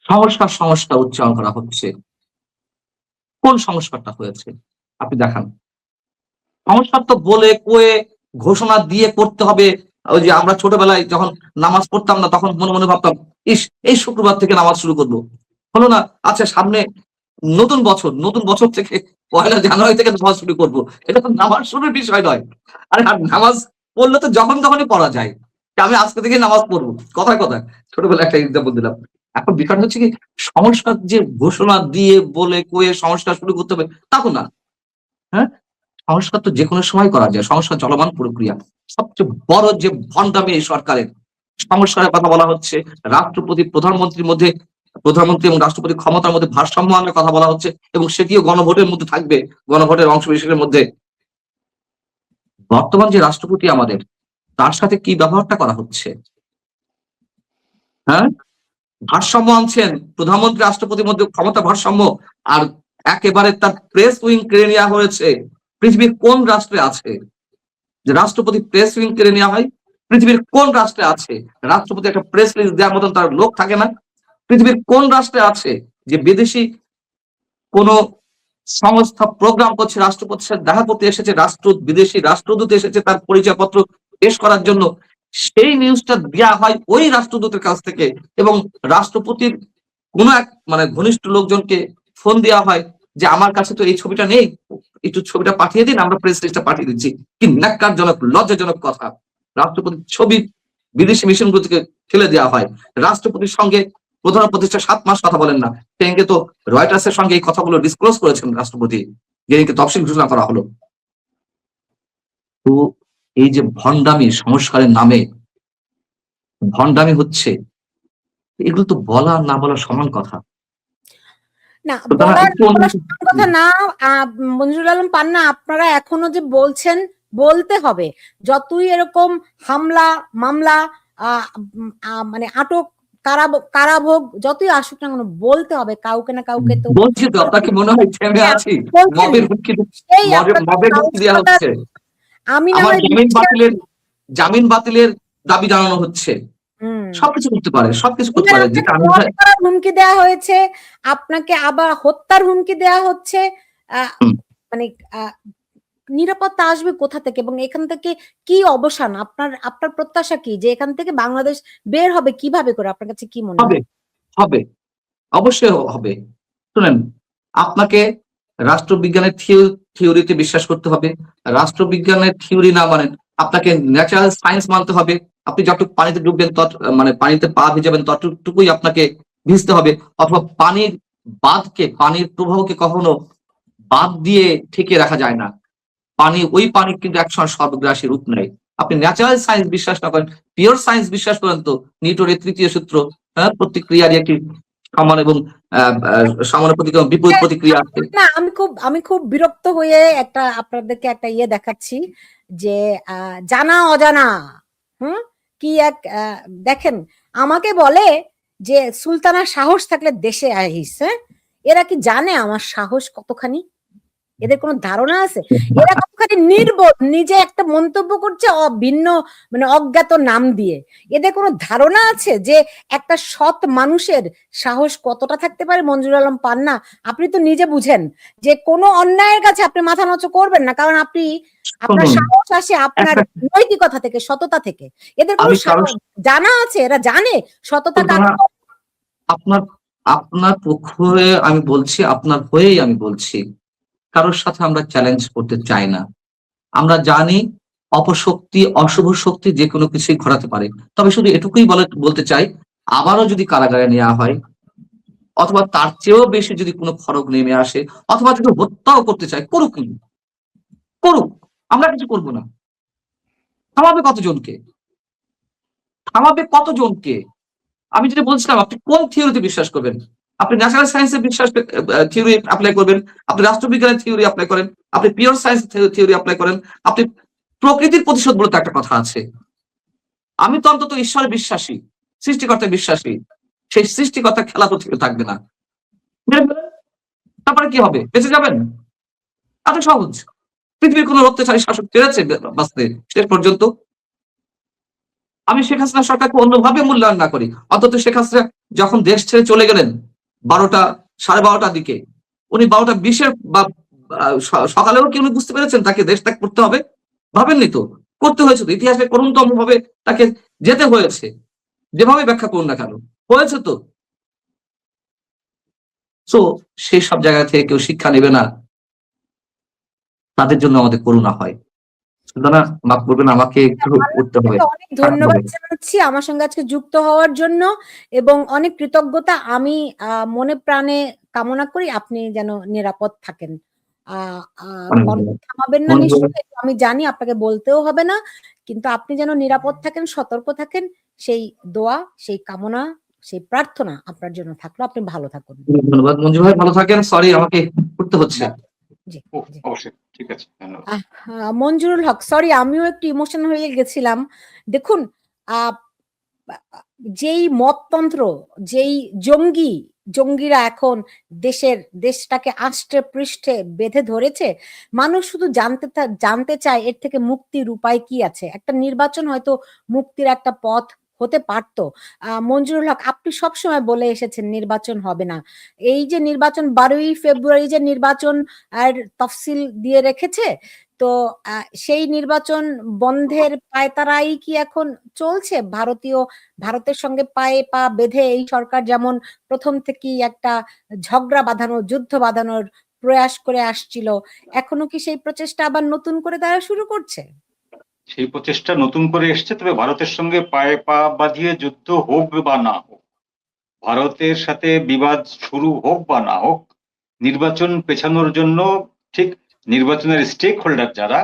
সংস্কার সংস্কার উচ্চারণ করা হচ্ছে। কোন সংস্কারটা হয়েছে? আপনি দেখান। সংস্কার তো বলে কয়ে ঘোষণা দিয়ে করতে হবে। ওই যে আমরা ছোটবেলায় যখন নামাজ পড়তাম না তখন মনে, মনে ভাবতাম, ইস! এই শুক্রবার থেকে নামাজ শুরু করব। হলো না? আচ্ছা সামনে নতুন বছর থেকে ১লা জানুয়ারি থেকে নামাজ শুরু করব। এটা তো নামাজ শুরুর বিষয় নয়। আরে নামাজ পড়লে তো যখন তখনই পড়া যায়। যে আমি আজকে থেকে নামাজ পড়ব। কথায়, কথায়। ছোটবেলায় একটা এক্সাম্পল দিলাম। এখন বিষয়টা হচ্ছে কি সংস্কার যে ঘোষণা দিয়ে বলে কয়ে সংস্কার শুরু করতে হবে তা তো না। হ্যাঁ? সংস্কার তো যেকোনো সময় করা যায়। সংস্কার চলমান প্রক্রিয়া। সবচেয়ে বড় যে ভন্ডামি এই সরকারের, সংস্কারের কথা বলা হচ্ছে, রাষ্ট্রপতি প্রধানমন্ত্রী এবং রাষ্ট্রপতির ক্ষমতার মধ্যে ভারসাম্য আনার কথা বলা হচ্ছে এবং সেটিও গণভোটের মধ্যে থাকবে। গণভোটের অংশবিশেষের মধ্যে। বর্তমান যে রাষ্ট্রপতি আমাদের, তার সাথে কি ব্যবহারটা করা হচ্ছে? হ্যাঁ? ভারসাম্য আনছেন। প্রধানমন্ত্রী রাষ্ট্রপতির মধ্যে ক্ষমতা ভারসাম্য আর একেবারে তার প্রেস উইং কেড়ে নেওয়া হয়েছে। পৃথিবীর কোন রাষ্ট্রে আছে? যে রাষ্ট্রপতি প্রেস উইং কেড়ে নেওয়া হয়? পৃথিবীর কোন রাষ্ট্রে আছে? রাষ্ট্রপতি একটা প্রেস রিলিজ দেওয়ার মতন তার লোক থাকে না? পৃথিবীর কোন রাষ্ট্রে আছে যে বিদেশি কোন সংস্থা প্রোগ্রাম করছে রাষ্ট্রপতির সাথে দেখা করতে এসেছে, বিদেশি রাষ্ট্রদূত এসেছে তার পরিচয়পত্র পেশ করার জন্য, সেই নিউজটা দেয়া হয় ওই রাষ্ট্রদূতের কাছ থেকে এবং রাষ্ট্রপতির কোন এক মানে ঘনিষ্ঠ লোকজনকে ফোন দেওয়া হয় যে আমার কাছে তো এই ছবিটা নেই, একটু ছবিটা পাঠিয়ে দিন, আমরা প্রেস রিলিজটা পাঠিয়ে দিচ্ছি। কি ন্যাক্কারজনক লজ্জাজনক কথা। রাষ্ট্রপতির ছবি বিদেশি মিশনগুলো থেকে ঠেলে দেওয়া হয়। রাষ্ট্রপতির সঙ্গে প্রধান উপদেষ্টা ৭ মাস কথা বলেন না। সেদিনকে তো রয়টার্স এর সঙ্গে এই কথাগুলো ডিসক্লোজ করেছেন রাষ্ট্রপতি। যেদিনকে তফসিল ঘোষণা করা হলো। তো এই যে ভন্ডামি সংস্কারের নামে ভন্ডামি হচ্ছে, এগুলো তো বলা আর না বলা সমান কথা। না সুতরাং বলার একটু সমান কথা না। মঞ্জুরুল আলম পান্না, আপনারা এখনো যে বলছেন বলতে হবে, যতই এরকম হামলা মামলা মানে আটক কারাভোগ যতই আসুক না কেন বলতে হবে কাউকে না কাউকে। তো বলছি তো আপনাকে মনে হয় থেমে আছি। মবের হুমকি দেওয়া হচ্ছে। আমি না আমার হয় জামিন বাতিলের দাবি জানানো হচ্ছে। সবকিছু করতে পারে, সবকিছু করতে পারে। যেটা আমি হুমকি দেওয়া হয়েছে, আপনাকে আবার হত্যার হুমকি দেওয়া হচ্ছে। মানে নিরাপত্তা আসবে কোথা থেকে এবং এখান থেকে কি অবসান? আপনার প্রত্যাশা কি যে এখান থেকে বাংলাদেশ বের হবে কিভাবে করে? আপনার কাছে কি মনে হয়? হবে, অবশ্যই হবে। শুনেন, আপনাকে রাষ্ট্রবিজ্ঞানের থিওরিতে বিশ্বাস করতে হবে। রাষ্ট্রবিজ্ঞানের থিওরি না মানেন, আপনাকে ন্যাচারাল সায়েন্স মানতে হবে। আপনি যতটুকু পানিতে ডুববেন মানে পানিতে পা ভিজাবেন ততটুকুই আপনাকে ভিজতে হবে। অথবা পানির প্রবাহকে কখনো বাদ দিয়ে ঠেকিয়ে রাখা যায় না। ওই পানি কিন্তু একসময় সর্বগ্রাসী রূপ নেয়। আপনি ন্যাচারাল সায়েন্স বিশ্বাস না করেন, পিওর সায়েন্স বিশ্বাস করেন তো নিউটনের ৩য় সূত্র, প্রতিক্রিয়ার একটি সমান এবং সমানুপাতিক প্রতিক্রিয়া বিপরীত প্রতিক্রিয়া আছে। না, আমি খুব বিরক্ত হয়ে আপনাদেরকে একটা ইয়ে দেখাচ্ছি যে জানা অজানা কি এক দেখেন, আমাকে বলে যে সুলতানার সাহস থাকলে দেশে আহিস। হ্যাঁ, এরা কি জানে আমার সাহস কতখানি? এদের কোনো ধারণা আছে? এরা কতখানি নির্বোধ, নিজে একটা মন্তব্য করছে ভিন্ন মানে অজ্ঞাত নাম দিয়ে। এদের কোনো ধারণা আছে যে একটা সৎ মানুষের সাহস কতটা থাকতে পারে? মঞ্জুরুল আলম পান্না, আপনি তো নিজে বুঝেন যে কোনো অন্যায়ের কাছে আপনি মাথা নত করবেন না, কারণ আপনার সাহস আসে আপনার নৈতিকতা থেকে, সততা থেকে। এদের কোনো জানা আছে? এরা জানে সততা কাকে? আপনার পক্ষ হয়ে আমি বলছি, আপনার হয়েই আমি বলছি, কারোর সাথে আমরা চ্যালেঞ্জ করতে চাই না। আমরা জানি অপশক্তি, অশুভ শক্তি যে কোনো কিছুই ঘটাতে পারে। তবে শুধু এটুকুই বলতে চাই, আবারও যদি কারাগারে নেওয়া হয় অথবা তার চেয়েও বেশি যদি কোনো খড়গ নেমে আসে অথবা যদি হত্যাও করতে চায়, করুক, আমরা কিছু করবো না। থামাবে কতজনকে? আমি যেটা বলছিলাম, আপনি কোন থিওরিতে বিশ্বাস করবেন? আপনি ন্যাচারাল সায়েন্সের থিওরি অ্যাপ্লাই করবেন, আপনি রাষ্ট্রবিজ্ঞানের থিওরি অ্যাপ্লাই করেন, আপনি পিওর সায়েন্স থিওরি অ্যাপ্লাই করেন, আপনি প্রকৃতির প্রতিশোধ বলে তো একটা কথা আছে। আমি তো অন্তত ঈশ্বরে বিশ্বাসী, সৃষ্টিকর্তায় বিশ্বাসী। সেই সৃষ্টিকর্তা খেলা তো থাকবে না। তারপরে কি হবে? বেঁচে যাবেন? এত সহজ। পৃথিবীর কোন অত্যাচারী শাসক চেয়েছে বাঁচতে শেষ পর্যন্ত? আমি শেখ হাসিনা সরকারকে অন্যভাবে মূল্যায়ন না করি, অন্তত শেখ হাসিনা যখন দেশ ছেড়ে চলে গেলেন 12টার দিকে, উনি 12:20 বা সকালেও কি উনি বুঝতে পেরেছেন তাকে দেশ ত্যাগ করতে হবে? ভাবেননি তো, করতে হয়েছে তো, ইতিহাসে করুণতম ভাবে তাকে যেতে হয়েছে, যেভাবে ব্যাখ্যা করুন না কেন, হয়েছে তো। তো সেই সব জায়গা থেকে কেউ শিক্ষা নেবে না, তাদের জন্য আমাদের করুণা হয়। সুতরাং মাফ করবেন, আমাকে একটু উঠতে হবে। আপনাকে অনেক ধন্যবাদ জানাচ্ছি আমার সঙ্গে আজকে যুক্ত হওয়ার জন্য, এবং অনেক কৃতজ্ঞতা। আমি মনে প্রাণে কামনা করি আপনি যেন নিরাপদ থাকেন। কণ্ঠ থামাবেন না নিশ্চয়ই, আমি জানি, আপনাকে বলতেও হবে না, কিন্তু আপনি যেন নিরাপদ থাকেন, সতর্ক থাকেন, সেই দোয়া, সেই কামনা, সেই প্রার্থনা আপনার জন্য থাকলো। আপনি ভালো থাকুন। ধন্যবাদ মঞ্জু ভাই, ভালো থাকেন। সরি আমাকে উঠতে হচ্ছে। জি, জি। অবশ্যই, ঠিক আছে, ধন্যবাদ। মঞ্জুরুল হক, সরি আমিও একটু ইমোশন হয়ে গেছিলাম। দেখুন, যেই মততন্ত্র, যেই জঙ্গিরা এখন দেশটাকে আষ্টে পৃষ্ঠে বেঁধে ধরেছে, মানুষ শুধু জানতে চায় এর থেকে মুক্তির উপায় কি আছে। একটা নির্বাচন হয়তো মুক্তির একটা পথ হতে পারত। মঞ্জুরুল হক, আপনি সবসময় বলে এসেছেন নির্বাচন হবে না। এই যে নির্বাচন 12ই ফেব্রুয়ারি যে নির্বাচন আর তফসিল দিয়ে রেখেছে, তো সেই নির্বাচন বন্ধের পায়তারাই কি এখন চলছে? ভারতের সঙ্গে পায়ে পা বেঁধে এই সরকার যেমন প্রথম থেকেই একটা ঝগড়া বাঁধানো, যুদ্ধ বাঁধানোর প্রয়াস করে আসছিল, এখনো কি সেই প্রচেষ্টা আবার নতুন করে তারা শুরু করছে? সেই প্রচেষ্টা নতুন করে এসছে, তবে ভারতের সঙ্গে পায়ে পা বাঁধিয়ে যুদ্ধ হোক বা না হোক, ভারতের সাথে বিবাদ শুরু হোক বা না হোক, নির্বাচন পেছানোর জন্য ঠিক নির্বাচনের স্টেক হোল্ডার যারা,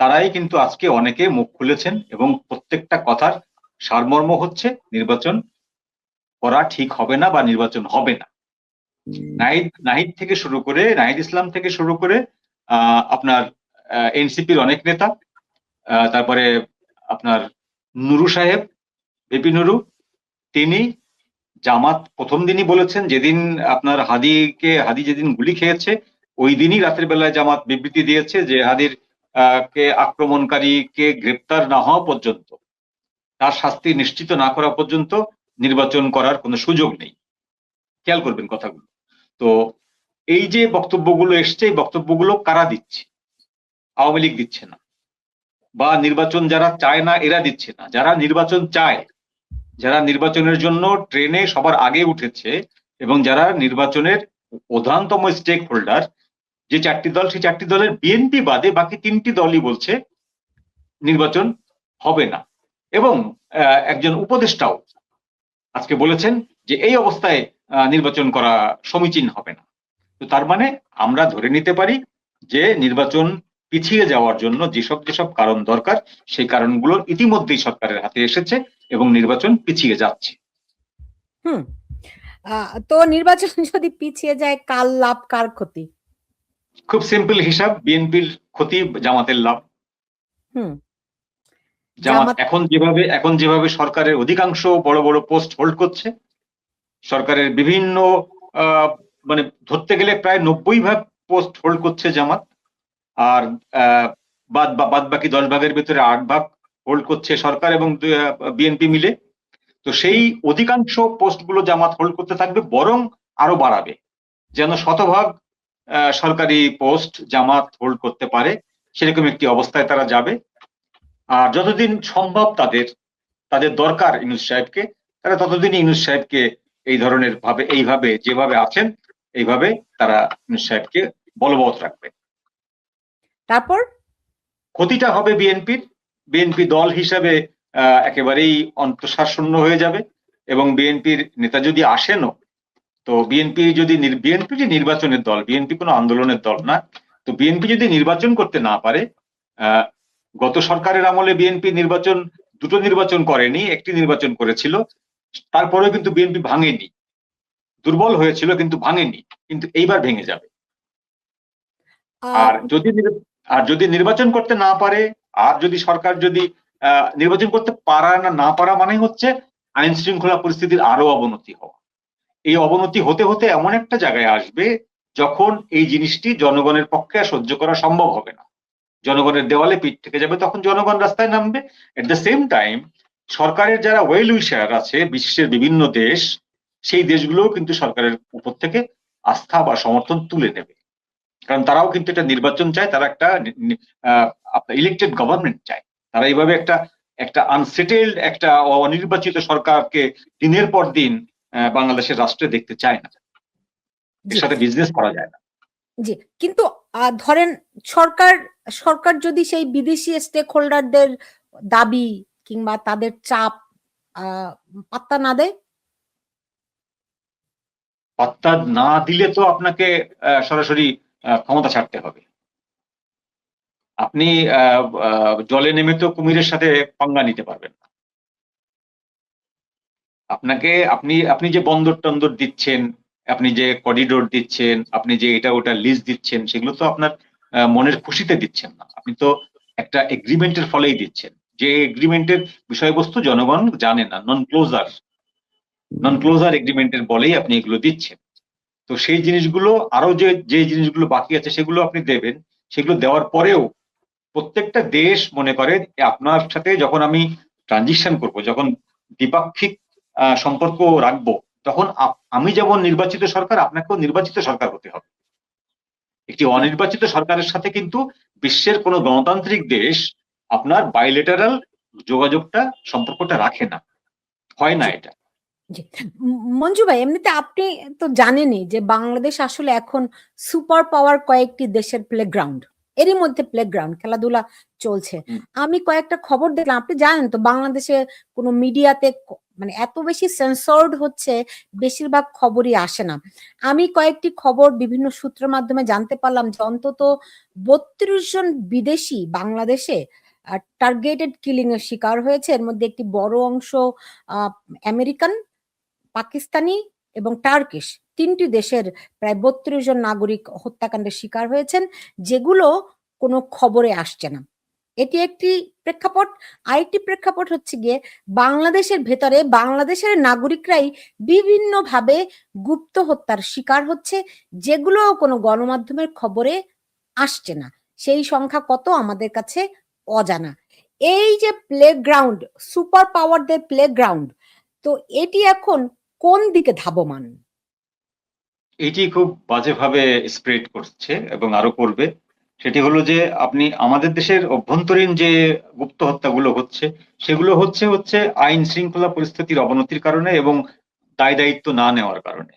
তারাই কিন্তু আজকে অনেকে মুখ খুলেছেন, এবং প্রত্যেকটা কথার সারমর্ম হচ্ছে নির্বাচন করা ঠিক হবে না বা নির্বাচন হবে না। নাহিদ থেকে শুরু করে, নাহিদ ইসলাম থেকে শুরু করে আপনার এনসিপির অনেক নেতা, তারপরে আপনার নুরু সাহেব, ভিপি নুরু, তিনি, জামাত প্রথম দিনই বলেছেন, যেদিন আপনার হাদি যেদিন গুলি খেয়েছে ওই দিনই রাতের বেলায় জামাত বিবৃতি দিয়েছে যে হাদির কে আক্রমণকারীকে গ্রেপ্তার না হওয়া পর্যন্ত, তার শাস্তি নিশ্চিত না করা পর্যন্ত নির্বাচন করার কোনো সুযোগ নেই। খেয়াল করবেন কথাগুলো। তো এই যে বক্তব্যগুলো এসছে, এই বক্তব্যগুলো কারা দিচ্ছে? আওয়ামী লীগ দিচ্ছে না, বা নির্বাচন যারা চায় না এরা দিচ্ছে না। যারা নির্বাচন চায়, যারা নির্বাচনের জন্য ট্রেনে সবার আগে উঠেছে, এবং যারা নির্বাচনের প্রধানতম স্টেক হোল্ডার, যে 4টি দল, সেই 4টি দলের বিএনপি বাদে বাকি 3টি দলই বলছে নির্বাচন হবে না। এবং একজন উপদেষ্টাও আজকে বলেছেন যে এই অবস্থায় নির্বাচন করা সমীচীন হবে না। তো তার মানে আমরা ধরে নিতে পারি যে নির্বাচন পিছিয়ে যাওয়ার জন্য যেসব কারণ দরকার, সেই কারণগুলো ইতিমধ্যেই সরকারের হাতে এসেছে এবং নির্বাচন পিছিয়ে যাচ্ছে। তো নির্বাচন যদি পিছিয়ে যায়, কার লাভ কার ক্ষতি? খুব সিম্পল হিসাব, বিএনপির ক্ষতি, জামাতের লাভ। জামাত এখন যেভাবে সরকারের অধিকাংশ বড় বড় পোস্ট হোল্ড করছে, সরকারের বিভিন্ন মানে ধরতে গেলে প্রায় 90% পোস্ট হোল্ড করছে জামাত, আর বাদ বাকি 10 ভাগের ভিতরে 8 ভাগ হোল্ড করছে সরকার এবং বিএনপি মিলে। তো সেই অধিকাংশ পোস্টগুলো জামাত হোল্ড করতে থাকবে, বরং আরো বাড়াবে, যেন শতভাগ সরকারি পোস্ট জামাত হোল্ড করতে পারে, সেরকম একটি অবস্থায় তারা যাবে। আর যতদিন সম্ভব তাদের দরকার ইউনূস সাহেবকে, তারা ততদিনই ইউনূস সাহেবকে এইভাবে যেভাবে আছেন এইভাবে তারা ইউনূস সাহেবকে বলবৎ রাখবে। তারপর ক্ষতিটা হবে বিএনপি দল হিসাবে একেবারেই অন্তঃসারশূন্য হয়ে যাবে, এবং বিএনপির নেতা যদি আসেনও, তো বিএনপি যে নির্বাচনের দল, বিএনপি কোনো আন্দোলনের দল না, তো বিএনপি যদি নির্বাচন করতে না পারে, গত সরকারের আমলে বিএনপি দুটো নির্বাচন করেনি, একটি নির্বাচন করেছিল, তারপরেও কিন্তু বিএনপি ভাঙেনি, দুর্বল হয়েছিল কিন্তু ভাঙেনি, কিন্তু এইবার ভেঙে যাবে। আর যদি নির্বাচন করতে না পারে, আর যদি সরকার নির্বাচন করতে না পারা মানে হচ্ছে আইন শৃঙ্খলা পরিস্থিতির আরো অবনতি হওয়া। এই অবনতি হতে হতে এমন একটা জায়গায় আসবে যখন এই জিনিসটি জনগণের পক্ষে আর সহ্য করা সম্ভব হবে না, জনগণের দেওয়ালে পিঠ থেকে যাবে, তখন জনগণ রাস্তায় নামবে। এট দ্য সেম টাইম সরকারের যারা ওয়েল উইশার আছে বিশ্বের বিভিন্ন দেশ, সেই দেশগুলোও কিন্তু সরকারের উপর থেকে আস্থা বা সমর্থন তুলে নেবে, কারণ তারাও কিন্তু একটা নির্বাচন চায়, তারা একটা আপনার ইলেকটেড গভর্নমেন্ট চায়। তারা এইভাবে একটা একটা আনসেটেলড একটা অনির্বাচিত সরকারকে দিনের পর দিন বাংলাদেশের রাষ্ট্রে দেখতে চায় না, এর জি সাথে বিজনেস করা যায় না। জি কিন্তু ধরেন সরকার সরকার যদি সেই বিদেশি স্টেক হোল্ডারদের দাবি কিংবা তাদের চাপ আহ, পাত্তা না দেয়। পাত্তা না দিলে তো আপনাকে সরাসরি ক্ষমতা ছাড়তে হবে। আপনি জলে নেমে তো কুমিরের সাথে পাঙ্গা নিতে পারবেন না। আপনাকে আপনি আপনি যে বন্দর টন্দর দিচ্ছেন, আপনি যে করিডোর দিচ্ছেন, আপনি যে এটা ওটা লিজ দিচ্ছেন, সেগুলো তো আপনার মনের খুশিতে দিচ্ছেন না, আপনি তো একটা এগ্রিমেন্টের ফলেই দিচ্ছেন, যে এগ্রিমেন্টের বিষয়বস্তু জনগণ জানে না, নন ক্লোজার এগ্রিমেন্টের বলেই আপনি এগুলো দিচ্ছেন। তো সেই জিনিসগুলো আরো যে যে জিনিসগুলো বাকি আছে সেগুলো আপনি দেবেন। সেগুলো দেওয়ার পরেও প্রত্যেকটা দেশ মনে করে আপনার সাথে যখন আমি ট্রানজিশন করব, যখন দ্বিপাক্ষিক সম্পর্ক রাখবো, তখন আমি যেমন নির্বাচিত সরকার, আপনাকেও নির্বাচিত সরকার হতে হবে। একটি অনির্বাচিত সরকারের সাথে কিন্তু বিশ্বের কোনো গণতান্ত্রিক দেশ আপনার বাইলেটারাল যোগাযোগটা, সম্পর্কটা রাখে না, হয় না এটা। জি মঞ্জু ভাই, এমনিতে আপনি তো জানেনই যে বাংলাদেশ আসলে এখন সুপার পাওয়ার কয়েকটি দেশের প্লেগ্রাউন্ড, এরই মধ্যে প্লেগ্রাউন্ড খেলাধুলা চলছে। আমি কয়েকটা খবর দেখলাম, আপনি জানেন তো বাংলাদেশে কোনো মিডিয়াতে মানে এত বেশি সেন্সর্ড হচ্ছে, বেশিরভাগ খবরই আসে না। আমি কয়েকটি খবর বিভিন্ন সূত্রের মাধ্যমে জানতে পারলাম যে অন্তত 32 জন বিদেশি বাংলাদেশে টার্গেটেড কিলিং এর শিকার হয়েছে। এর মধ্যে একটি বড় অংশ আমেরিকান, পাকিস্তানি এবং টার্কিশ, তিনটি দেশের প্রায় 32 জন নাগরিক হত্যাকাণ্ডের শিকার হয়েছেন, যেগুলো কোনো খবরে আসছে না। এটি একটি প্রেক্ষাপট। আরেকটি প্রেক্ষাপট হচ্ছে গিয়ে বাংলাদেশের ভেতরে বাংলাদেশের নাগরিকরাই বিভিন্নভাবে গুপ্ত হত্যার শিকার হচ্ছে, যেগুলো কোনো গণমাধ্যমের খবরে আসছে না। সেই সংখ্যা কত আমাদের কাছে অজানা। এই যে প্লেগ্রাউন্ড, সুপার পাওয়ারদের প্লেগ্রাউন্ড, তো এটি এখন কোন দিকে ধাবমান? এটি খুব বাজেভাবে স্প্রেড করছে এবং আরো করবে। সেটি হলো যে আপনি আমাদের দেশের অভ্যন্তরীণ যে গুপ্ত হত্যাগুলো হচ্ছে, সেগুলো হচ্ছে আইন শৃঙ্খলা পরিস্থিতির অবনতির কারণে এবং দায় দায়িত্ব না নেওয়ার কারণে।